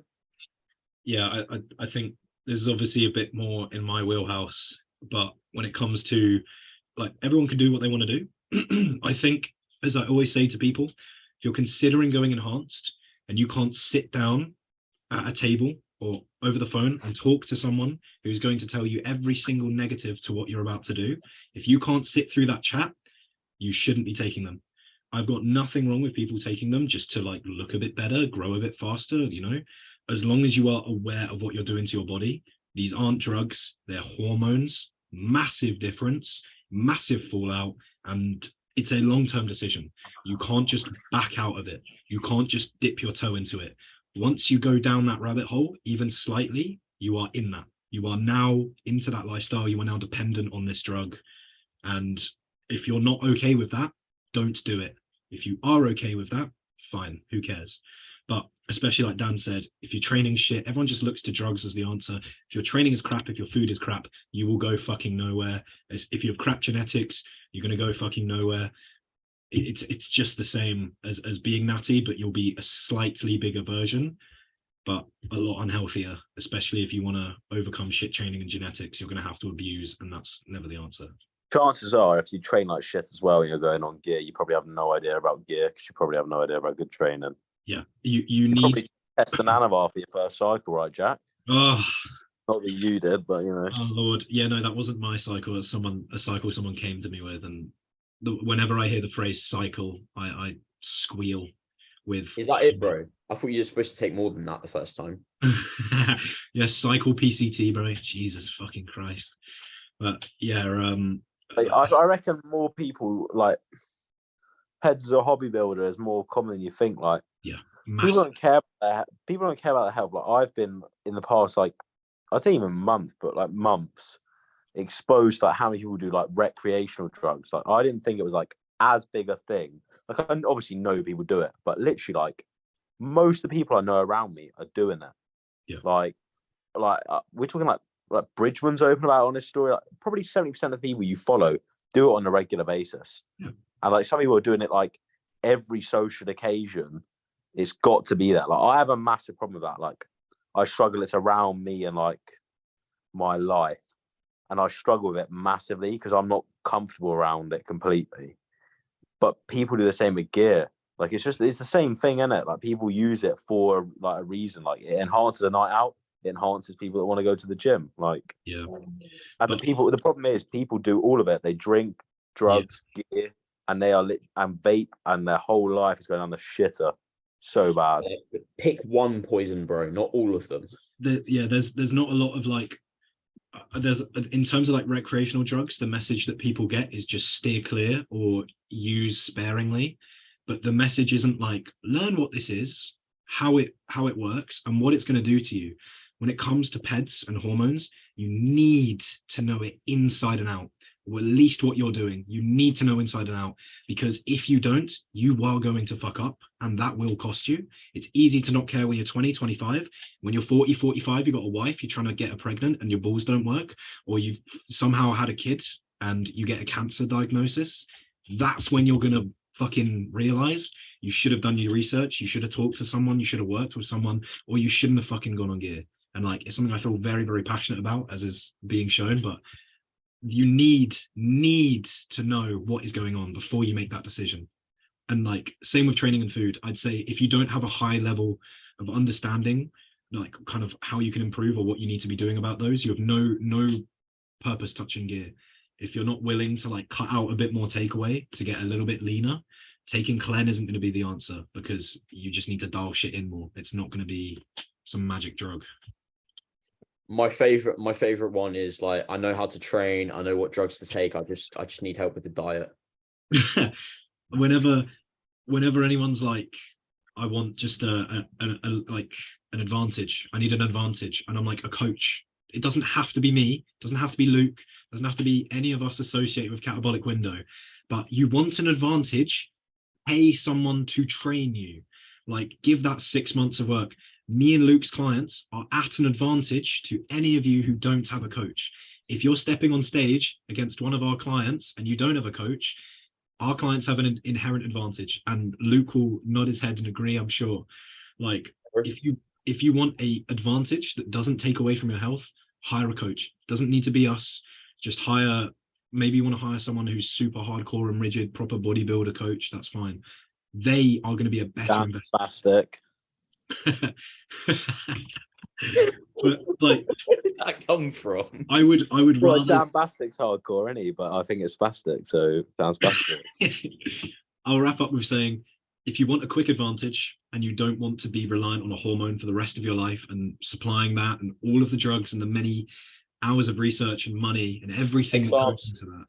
Yeah, I think this is obviously a bit more in my wheelhouse, but when it comes to like everyone can do what they want to do. I think, as I always say to people, if you're considering going enhanced and you can't sit down at a table or over the phone and talk to someone who's going to tell you every single negative to what you're about to do, if you can't sit through that chat, you shouldn't be taking them. I've got nothing wrong with people taking them just to like look a bit better, grow a bit faster, you know, as long as you are aware of what you're doing to your body. These aren't drugs, they're hormones, massive difference, massive fallout, and it's a long-term decision. You can't just back out of it. You can't just dip your toe into it. Once you go down that rabbit hole, even slightly, you are in that. You are now into that lifestyle. You are now dependent on this drug. And if you're not okay with that, don't do it. If you are okay with that, fine, who cares? But especially like Dan said, if you're training shit, everyone just looks to drugs as the answer. If your training is crap, if your food is crap, you will go fucking nowhere. If you have crap genetics, you're going to go fucking nowhere. It's just the same as being natty, but you'll be a slightly bigger version, but a lot unhealthier, especially if you want to overcome shit training and genetics. You're going to have to abuse, and that's never the answer. Chances are, if you train like shit as well and you're going on gear, you probably have no idea about gear because you probably have no idea about good training. Yeah, you need probably test an anavar for your first cycle, right, Jack? Oh, not that you did, but you know. Oh Lord, yeah, no, that wasn't my cycle. It's a cycle someone came to me with, and whenever I hear the phrase cycle, I squeal. With Is that it, bro? I thought you were supposed to take more than that the first time. Yes, cycle PCT, bro. Jesus fucking Christ. But yeah, I reckon more people like PEDs as a hobby builder is more common than you think. Like, yeah, people don't care about their health. Like, I've been in the past, like, I think even months, but like months, exposed to like how many people do like recreational drugs. Like, I didn't think it was like as big a thing. Like, I obviously know people do it, but literally, like, most of the people I know around me are doing it. Yeah. Like we're talking like Bridgman's open about on this story. Like, probably 70% of the people you follow do it on a regular basis. Yeah. And like some people are doing it like every social occasion. It's got to be that. Like, I have a massive problem with that. Like, I struggle. It's around me and like my life, and I struggle with it massively because I'm not comfortable around it completely. But people do the same with gear. Like, it's the same thing, isn't it? Like, people use it for like a reason. Like, it enhances a night out. It enhances people that want to go to the gym. Like, yeah. And the problem is people do all of it. They drink, drugs, gear, and they are and vape, and their whole life is going on the shitter. So bad. Pick one poison, bro, not all of them. There's not a lot of like there's in terms of like recreational drugs, the message that people get is just steer clear or use sparingly. But the message isn't like learn what this is, how it works, and what it's going to do to you. When it comes to PEDs and hormones, you need to know it inside and out, or at least what you're doing. You need to know inside and out, because if you don't, you are going to fuck up, and that will cost you. It's easy to not care when you're 20, 25. When you're 40, 45, you've got a wife, you're trying to get her pregnant and your balls don't work, or you somehow had a kid and you get a cancer diagnosis. That's when you're going to fucking realize you should have done your research, you should have talked to someone, you should have worked with someone, or you shouldn't have fucking gone on gear. And like, it's something I feel very, very passionate about, as is being shown, but you need to know what is going on before you make that decision. And like, same with training and food. I'd say if you don't have a high level of understanding, like kind of how you can improve or what you need to be doing about those, you have no purpose touching gear. If you're not willing to like cut out a bit more takeaway to get a little bit leaner, taking Clen isn't going to be the answer, because you just need to dial shit in more. It's not going to be some magic drug. My favorite one is like, I know how to train, I know what drugs to take, I just need help with the diet. whenever anyone's like, I want just like an advantage, I need an advantage, and I'm like, a coach. it doesn't have to be me, it doesn't have to be Luke, it doesn't have to be any of us associated with Catabolic Window, but you want an advantage, pay someone to train you. Like, give that 6 months of work. Me and Luke's clients are at an advantage to any of you who don't have a coach. If you're stepping on stage against one of our clients and you don't have a coach, our clients have an inherent advantage, and Luke will nod his head and agree, I'm sure. Like, if you want a advantage that doesn't take away from your health, hire a coach. Doesn't need to be us. Just hire, maybe you want to hire someone who's super hardcore and rigid, proper bodybuilder coach, that's fine. They are going to be a better investment. Fantastic. But like, Where did that come from? I would Well, rather Dan Bastic's hardcore, isn't he? But I think it's spastic, so Dan's Bastic. I'll wrap up with saying, if you want a quick advantage and you don't want to be reliant on a hormone for the rest of your life and supplying that and all of the drugs and the many hours of research and money and everything that goes into that,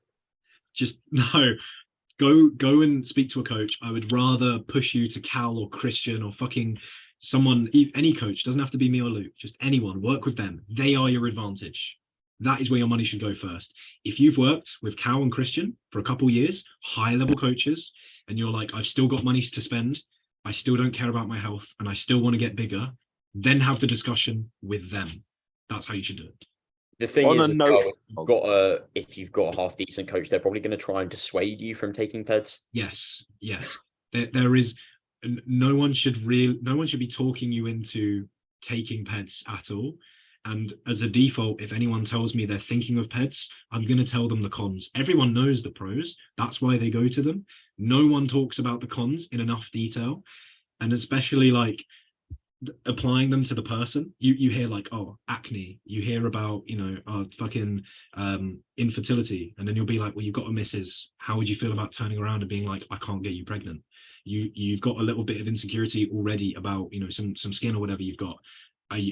just no, go and speak to a coach. I would rather push you to Cal or Christian or fucking someone, any coach. Doesn't have to be me or Luke, just anyone. Work with them. They are your advantage. That is where your money should go first. If you've worked with Cal and Christian for a couple years, high level coaches, and you're like, I've still got money to spend, I still don't care about my health, and I still want to get bigger, then have the discussion with them. That's how you should do it. The thing On is, a note- if you've got a half decent coach, they're probably going to try and dissuade you from taking PEDs. Yes. There is no one should be talking you into taking PEDs at all. And as a default, if anyone tells me they're thinking of PEDs, I'm going to tell them the cons. Everyone knows the pros. That's why they go to them. No one talks about the cons in enough detail. And especially like applying them to the person, you hear like, oh, acne, you hear about, fucking infertility, and then you'll be like, well, you've got a missus, how would you feel about turning around and being like, I can't get you pregnant? You've got a little bit of insecurity already about some skin or whatever you've got.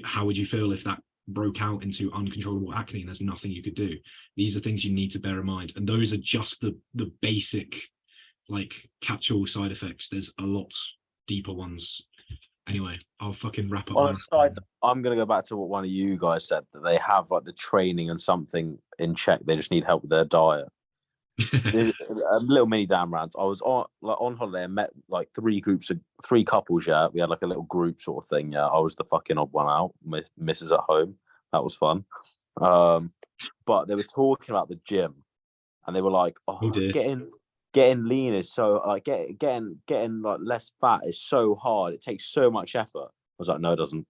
How would you feel if that broke out into uncontrollable acne and there's nothing you could do? These are things you need to bear in mind, and those are just the basic like catch-all side effects. There's a lot deeper ones. Anyway, I'll fucking wrap up. On a side, I'm going to go back to what one of you guys said, that they have like the training and something in check. They just need help with their diet. A little mini damn rant. I was on holiday and met like three couples. Yeah, we had like a little group sort of thing. Yeah, I was the fucking odd one out. Missus at home. That was fun. But they were talking about the gym, and they were like, "Oh, getting lean is so like getting like less fat is so hard. It takes so much effort." I was like, "No, it doesn't."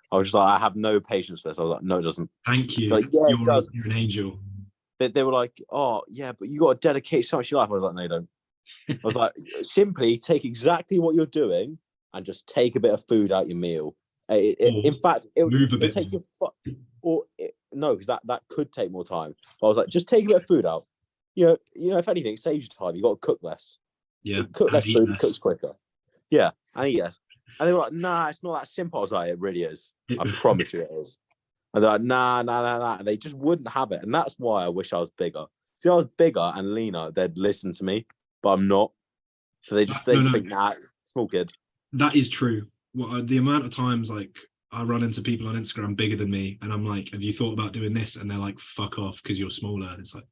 I was just like, "I have no patience for this." I was like, "No, it doesn't." Thank you. Like, yeah, it does. You're an angel. They were like, "Oh, yeah, but you got to dedicate so much to your life." I was like, "No, you don't." I was like, "Simply take exactly what you're doing and just take a bit of food out your meal." In fact, it'll take you. No, because that could take more time. But I was like, just take a bit of food out. You know, if anything, it saves you time. You got to cook less. Yeah, cook less food, it cooks quicker. Yeah, and eat less. And they were like, "Nah, it's not that simple." I was like, "It really is. I promise you, it is." And they're like, nah. And they just wouldn't have it. And that's why I wish I was bigger. See, if I was bigger and leaner, they'd listen to me, but I'm not. So they just think, nah, small kid. That is true. Well, the amount of times like I run into people on Instagram bigger than me, and I'm like, have you thought about doing this? And they're like, fuck off, because you're smaller. And it's like,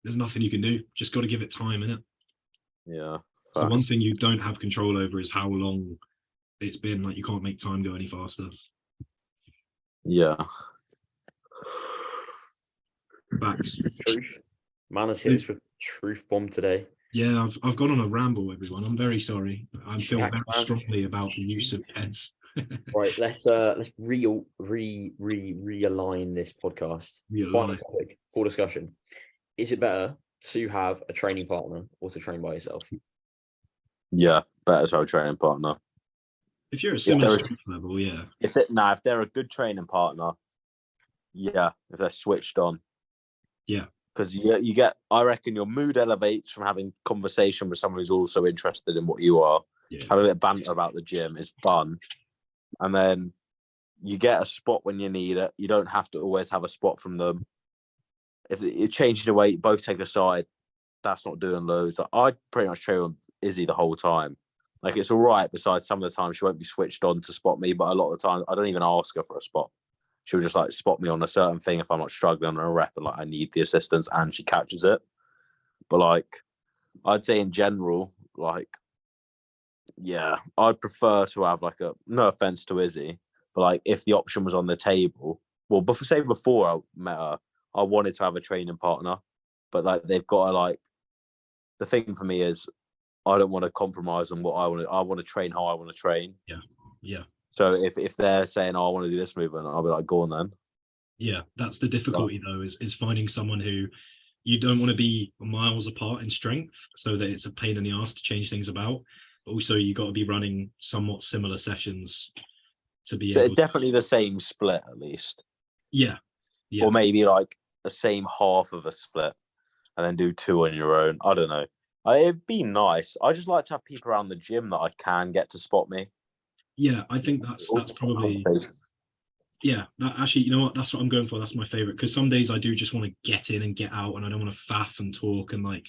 there's nothing you can do. Just got to give it time, innit? Yeah. So one thing you don't have control over is how long it's been. Like, you can't make time go any faster. Yeah. Facts. Man has hit us with truth bomb today. Yeah, I've gone on a ramble, everyone. I'm very sorry. I feel very strongly about the use of PEDs. Right, let's realign this podcast. Final topic for discussion. Is it better to have a training partner or to train by yourself? Yeah, better to have a training partner. If you're at a similar level, yeah. If they're a good training partner, yeah, if they're switched on. Yeah. Because you get, I reckon your mood elevates from having conversation with someone who's also interested in what you are. Yeah. Having a bit of banter about the gym is fun. And then you get a spot when you need it. You don't have to always have a spot from them. If you're changing the weight, both take a side. That's not doing loads. I pretty much train with Izzy the whole time. Like it's all right. Besides, some of the time she won't be switched on to spot me, but a lot of the time I don't even ask her for a spot. She'll just like spot me on a certain thing if I'm not struggling on a rep and like I need the assistance, and she catches it. But like, I'd say in general, like, yeah, I'd prefer to have like a, no offense to Izzy, but like if the option was on the table, well, before I met her, I wanted to have a training partner, but like they've got to like, the thing for me is I don't want to compromise on what I want to. I want to train how I want to train. Yeah. So if they're saying, "Oh, I want to do this movement," I'll be like, "Go on then." Yeah, that's the difficulty though, is finding someone who you don't want to be miles apart in strength, so that it's a pain in the ass to change things about. But also, you got to be running somewhat similar sessions to be So able. definitely the same split at least, Yeah. or maybe like the same half of a split, and then do 2 on your own. I don't know. It'd be nice. I just like to have people around the gym that I can get to spot me. Yeah, I think that's probably. Yeah, that actually, you know what? That's what I'm going for. That's my favorite, because some days I do just want to get in and get out, and I don't want to faff and talk, and like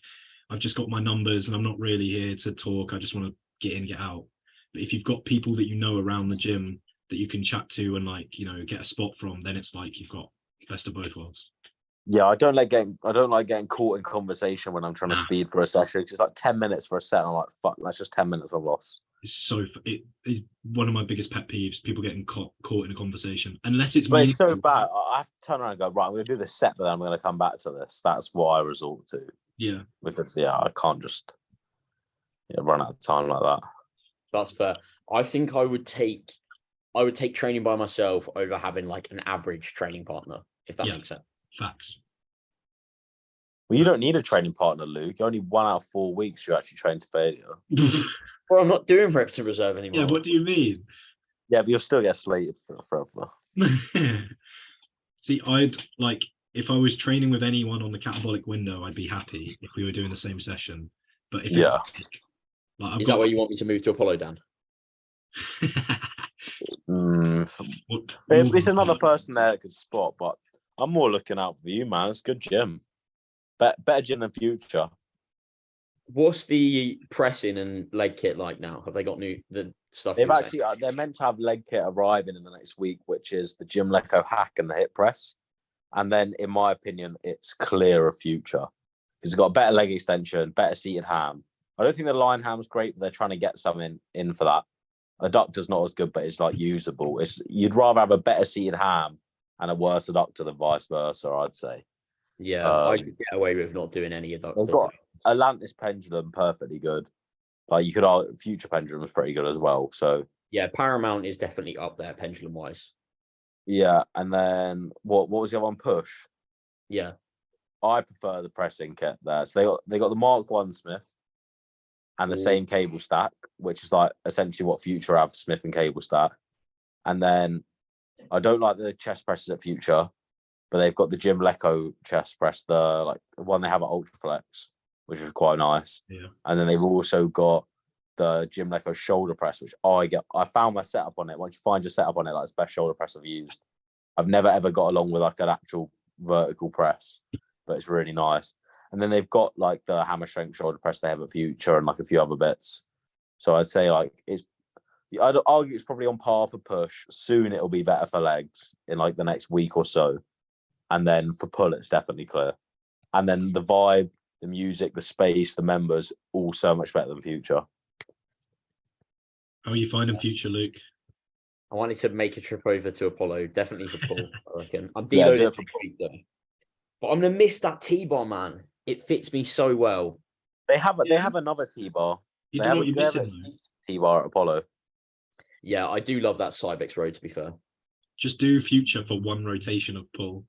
I've just got my numbers and I'm not really here to talk. I just want to get in, get out. But if you've got people that you know around the gym that you can chat to and like, you know, get a spot from, then it's like you've got best of both worlds. Yeah, I don't like getting caught in conversation when I'm trying to speed for a session. It's just like 10 minutes for a set. And I'm like, fuck, that's just 10 minutes I've lost. It is one of my biggest pet peeves, people getting caught in a conversation, unless it's But it's so bad. I have to turn around and go, right, I'm going to do this set, but then I'm going to come back to this. That's what I resort to. Yeah. Because, yeah, I can't just run out of time like that. That's fair. I think I would take training by myself over having like an average training partner, if that makes sense. Facts. Well, you don't need a training partner, Luke. You're only 1 out of 4 weeks you actually train to failure. Well, I'm not doing reps in reserve anymore. Yeah, what do you mean? Yeah, but you'll still get slated forever. See, I'd like, if I was training with anyone on the catabolic window, I'd be happy if we were doing the same session. But if Is that why you want me to move to Apollo, Dan? It's another person there that could spot, but I'm more looking out for you, man. It's a good gym. Better gym than Future. What's the pressing and leg kit like now? Have they got the stuff? They're meant to have leg kit arriving in the next week, which is the Gym Leco hack and the hip press. And then, in my opinion, it's clear of Future. It's got a better leg extension, better seated ham. I don't think the line ham's great, but they're trying to get something in for that. Adductor's not as good, but it's like usable. You'd rather have a better seated ham and a worse adductor than vice versa, I'd say. Yeah, I could get away with not doing any adductor. They've got Atlantis pendulum perfectly good. Like you could argue Future pendulum is pretty good as well. So yeah, Paramount is definitely up there pendulum wise. Yeah, and then what was the other one? Push. Yeah, I prefer the pressing kit there. So they got the Mark 1 Smith and the same cable stack, which is like essentially what Future have, Smith and cable stack. And then I don't like the chest presses at Future, but they've got the Gym Leco chest press, the one they have at Ultraflex, which is quite nice. Yeah. And then they've also got the Gym Leco shoulder press, which I found my setup on it. Once you find your setup on it, that's the best shoulder press I've used. I've never ever got along with like an actual vertical press, but it's really nice. And then they've got like the hammer strength shoulder press they have at Future and like a few other bits. So I'd say like I'd argue it's probably on par for push. Soon it'll be better for legs in like the next week or so. And then for pull, it's definitely clear. And then the vibe, the music, the space, the members, all so much better than Future. How are you finding Future, Luke? I wanted to make a trip over to Apollo, definitely for pull, I reckon. I'm deloaded next week though. But I'm going to miss that T-bar, man. It fits me so well. They have another T-bar. You know what you're missing, T-bar at Apollo. Yeah, I do love that Cybex road, to be fair. Just do Future for one rotation of pull.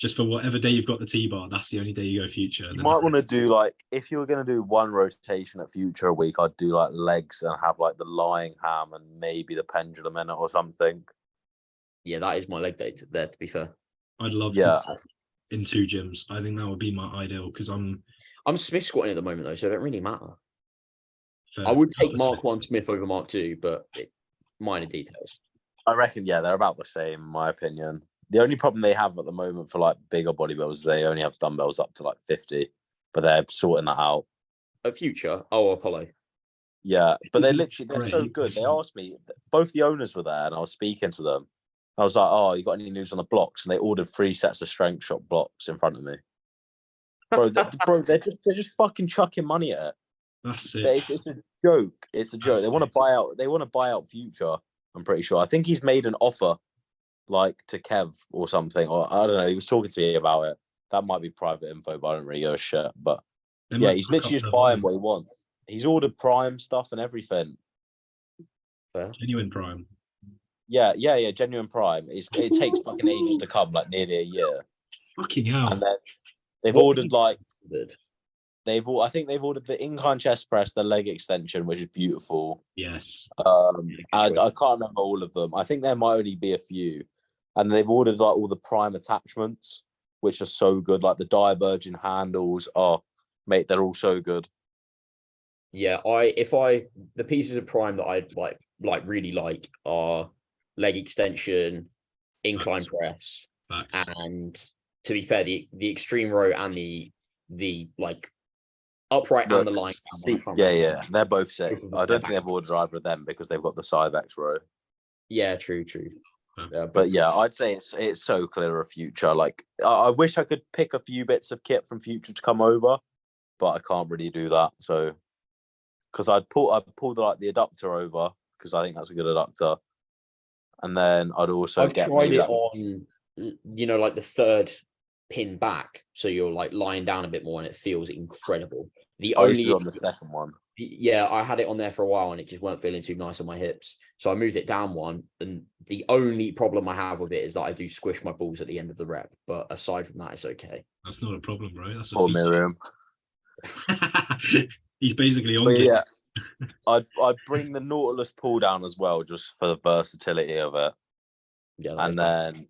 Just for whatever day you've got the T-bar, that's the only day you go Future. You might want to do like, if you were going to do one rotation at Future a week, I'd do like legs and have like the lying ham and maybe the pendulum in it or something. Yeah, that is my leg day there, to be fair. I'd love to in 2 gyms. I think that would be my ideal because I'm Smith squatting at the moment though, so it don't really matter. Fair. I would take Mark 1 Smith over Mark 2, but minor details. I reckon, yeah, they're about the same, in my opinion. The only problem they have at the moment for like bigger bodybuilders, they only have dumbbells up to like 50, but they're sorting that out. At Future? Oh, Apollo. Yeah, but they're It's literally they're so great. good. They asked me, both the owners were there, and I was speaking to them. I was like, "Oh, you got any news on the blocks?" And they ordered 3 sets of strength shot blocks in front of me. Bro, they're just fucking chucking money at it. That's it. It's a joke. It's a joke. That's They want to it. buy out. They want to buy out Future. I'm pretty sure. I think he's made an offer, like to Kev or something, or I don't know. He was talking to me about it. That might be private info, but I don't really give a shit. But They yeah, might he's fuck literally up just the buying vibe. what he wants. He's ordered Prime stuff and everything. Fair. Genuine Prime. Yeah, genuine Prime. It takes fucking ages to come, like nearly a year. Fucking hell. And then they've What ordered like Good. I think they've ordered the incline chest press, the leg extension, which is beautiful. Yes. I can't remember all of them. I think there might only be a few. And they've ordered like all the Prime attachments, which are so good, like the diverging handles. Oh, mate, they're all so good. Yeah, the pieces of Prime that I really like are leg extension, incline press, Facts. and to be fair, the extreme row and the like upright and the lying down one. I can't remember. Yeah, they're both sick. Both of them, I they're don't think they've ordered either of them because they've got the Cyvex row. Yeah, true. Yeah, But yeah, I'd say it's so clear of Future. Like I wish I could pick a few bits of kit from Future to come over, but I can't really do that. So because I'd pull the adductor over because I think that's a good adductor, and then I'd also I've get tried maybe it on, like the third pin back, so you're like lying down a bit more, and it feels incredible. The I used to only do on the second one. Yeah, I had it on there for a while and it just weren't feeling too nice on my hips. So I moved it down one. And the only problem I have with it is that I do squish my balls at the end of the rep. But aside from that, it's okay. That's not a problem, bro. That's a Poor feature. Miriam. He's basically on But game. yeah, I'd bring the Nautilus pull down as well, just for the versatility of it. Yeah, And then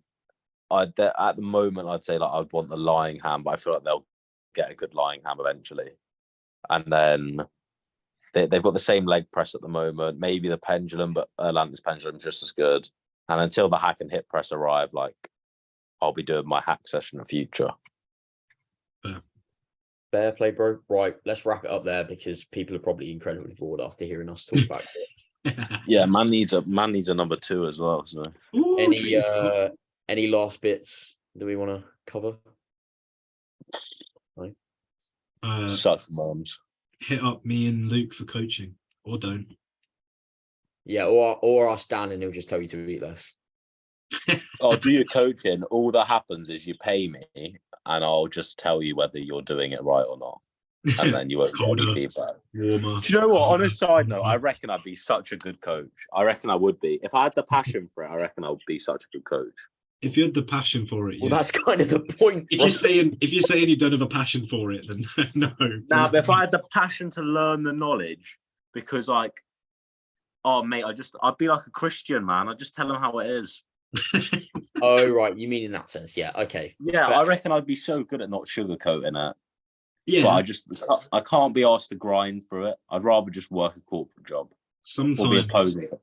at the moment I'd say like I'd want the lying hand, but I feel like they'll get a good lying hand eventually. And then they've got the same leg press at the moment, maybe the pendulum, but Atlantis pendulum just as good. And until the hack and hip press arrive, like I'll be doing my hack session in the future. Fair play, bro. Right, let's wrap it up there because people are probably incredibly bored after hearing us talk about it. Yeah, man needs a number 2 as well. So Ooh, any last bits that we want to cover? such mums. hit up me and Luke for coaching, or don't. Yeah, or ask Dan and he'll just tell you to eat less. I'll do your coaching. All that happens is you pay me, and I'll just tell you whether you're doing it right or not, and then you won't get any feedback. Warmer. Do you know what? On a side note, I reckon I'd be such a good coach. I reckon I would be. If I had the passion for it, I reckon I would be such a good coach. If you had the passion for it, Well, yeah. that's kind of the point. If you're saying you don't have a passion for it, then no. Nah, but if I had the passion to learn the knowledge, because like, oh mate, I'd be like a Christian, man. I'd just tell them how it is. Oh, right. You mean in that sense? Yeah. Okay. Yeah, Fair. I reckon I'd be so good at not sugarcoating it. Yeah. But I can't be asked to grind through it. I'd rather just work a corporate job. Sometimes Or be opposing it.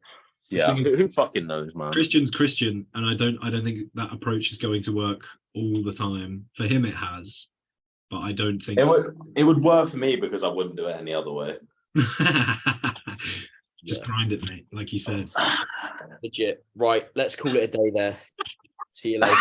Yeah. Who fucking knows, man? Christian's Christian, and I don't think that approach is going to work all the time. For him, it has, but I don't think It would work for me because I wouldn't do it any other way. Just grind it, mate, like you said. Legit. Right. Let's call it a day there. See you later.